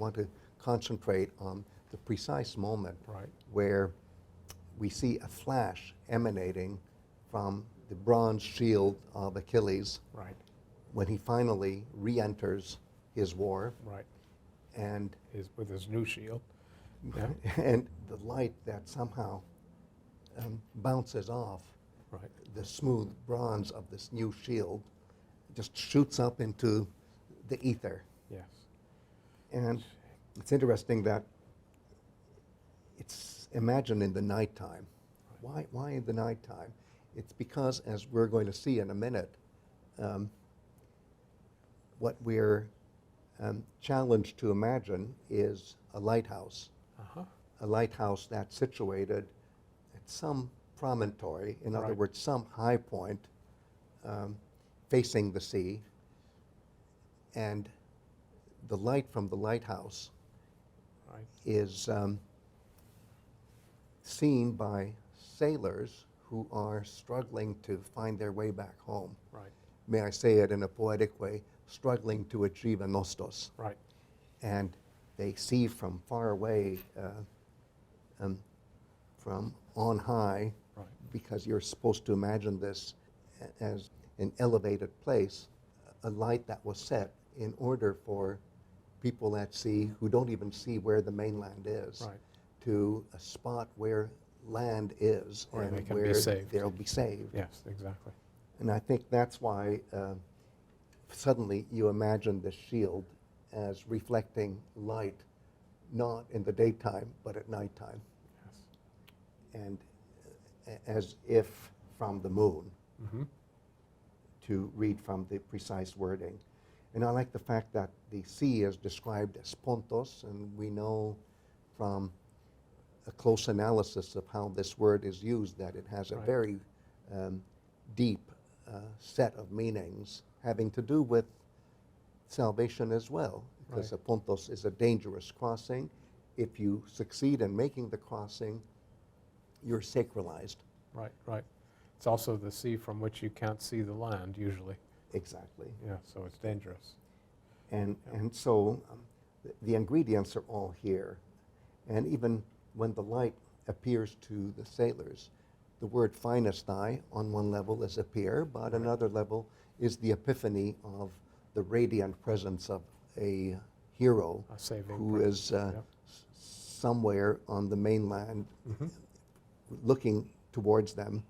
want to concentrate on the precise moment Right. where we see a flash emanating from the bronze shield of Achilles Right. when he finally re-enters his war, Right. and With his new shield. Yeah. and the light that somehow bounces off Right. the smooth bronze of this new shield just shoots up into the ether. Yes. And it's interesting that it's imagined in the nighttime. Why in the nighttime? It's because, as we're going to see in a minute, what we're challenged to imagine is a lighthouse. Uh-huh. A lighthouse that's situated at some promontory, in other Right. words, some high point facing the sea, and the light from the lighthouse Right. is seen by sailors who are struggling to find their way back home. Right. May I say it in a poetic way, struggling to achieve a nostos. Right. And they see from far away, from on high, Right. because you're supposed to imagine this as an elevated place, a light that was set in order for people at sea who don't even see where the mainland is, Right. to a spot where land is Where and they can be where saved. they'll be saved. Yes, exactly. And I think that's why suddenly you imagine the shield as reflecting light, not in the daytime, but at nighttime. Yes. And as if from the moon, Mm-hmm. to read from the precise wording. And I like the fact that the sea is described as pontos, and we know from a close analysis of how this word is used that it has a Right. very deep set of meanings having to do with salvation as well, because Right. a pontos is a dangerous crossing. If you succeed in making the crossing, you're sacralized. Right, right. It's also the sea from which you can't see the land usually. Exactly. Yeah, so it's dangerous. And, Yeah. and so the ingredients are all here. And even when the light appears to the sailors, the word Phainesthai on one level is appear, but Right. another level is the epiphany of the radiant presence of a hero A saving who presence. is Yep. somewhere on the mainland Mhm. looking towards them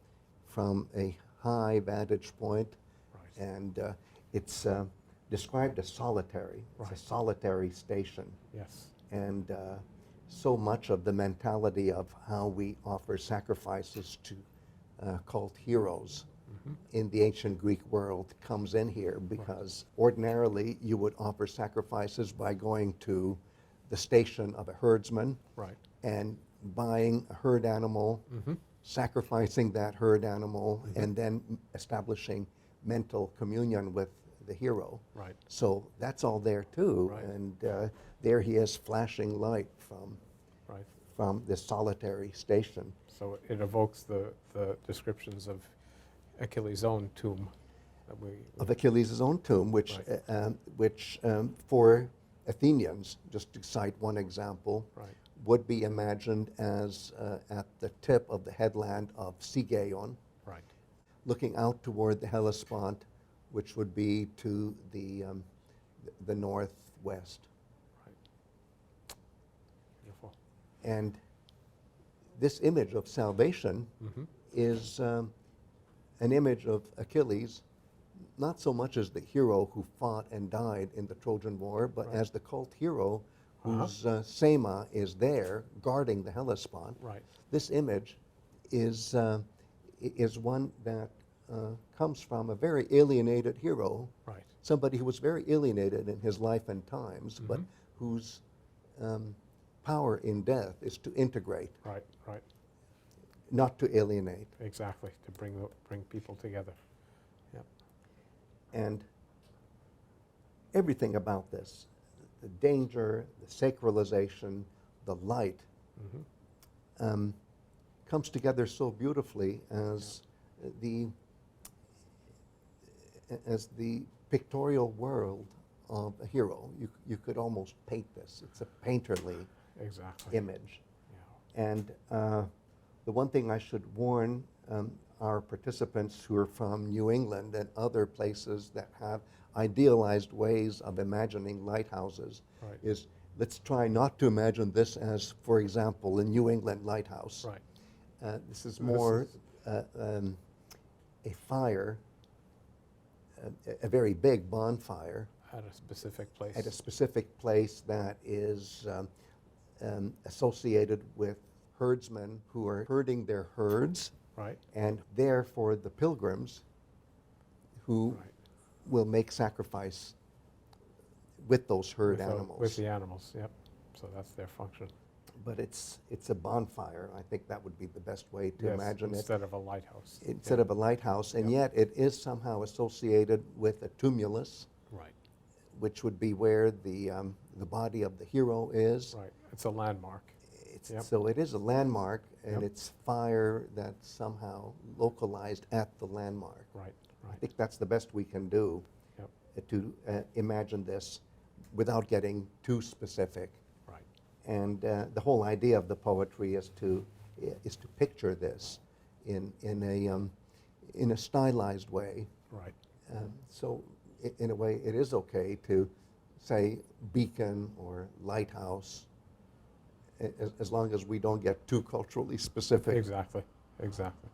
from a high vantage point. Right. And it's described as solitary. It's Right. a solitary station. Yes. And so much of the mentality of how we offer sacrifices to cult heroes Mhm. in the ancient Greek world comes in here, because ordinarily you would offer sacrifices by going to the station of a herdsman Right. and buying a herd animal, Mm-hmm. sacrificing that herd animal, Mhm. and then establishing mental communion with the hero. Right. So that's all there too, Right. and there he is flashing light Right. from this solitary station. So it evokes the descriptions of Achilles' own tomb that we Of Achilles' own tomb, which, Right. which for Athenians, just to cite one example, Right. would be imagined as at the tip of the headland of Sigeion, Right. looking out toward the Hellespont, which would be to the northwest. Right. Beautiful. And this image of salvation Mm-hmm. is an image of Achilles, not so much as the hero who fought and died in the Trojan War, but Right. as the cult hero Uh-huh. whose Sema is there guarding the Hellespont. Right. This image is one that comes from a very alienated hero, Right. somebody who was very alienated in his life and times, but Mhm. whose power in death is to integrate, Right. Right. not to alienate. Exactly. To bring people together. Yep. And everything about this, the danger, the sacralization, the light, Mm-hmm. comes together so beautifully as the pictorial world of a hero. You could almost paint this. It's a painterly Exactly. image. Yeah. And the one thing I should warn our participants who are from New England and other places that have idealized ways of imagining lighthouses Right. is let's try not to imagine this as, for example, a New England lighthouse. Right. This is This more is- a fire, a very big bonfire At a specific place. at a specific place that is associated with herdsmen who are herding their herds, Right. and therefore the pilgrims who Right. will make sacrifice with those herd With animals. With the animals, yep. So that's their function. But it's a bonfire. I think that would be the best way to Yes, imagine it. instead of a lighthouse. Instead of a lighthouse, and Yep. yet it is somehow associated with a tumulus, Right. which would be where the body of the hero is. Right. It's a landmark. Yep. So it is a landmark, and Yep. it's fire that's somehow localized at the landmark. Right. I Right. think that's the best we can do Yep. to imagine this without getting too specific. Right. And the whole idea of the poetry is to picture this in a stylized way. Right. So in a way, it is okay to say beacon or lighthouse, as long as we don't get too culturally specific. Exactly. Exactly.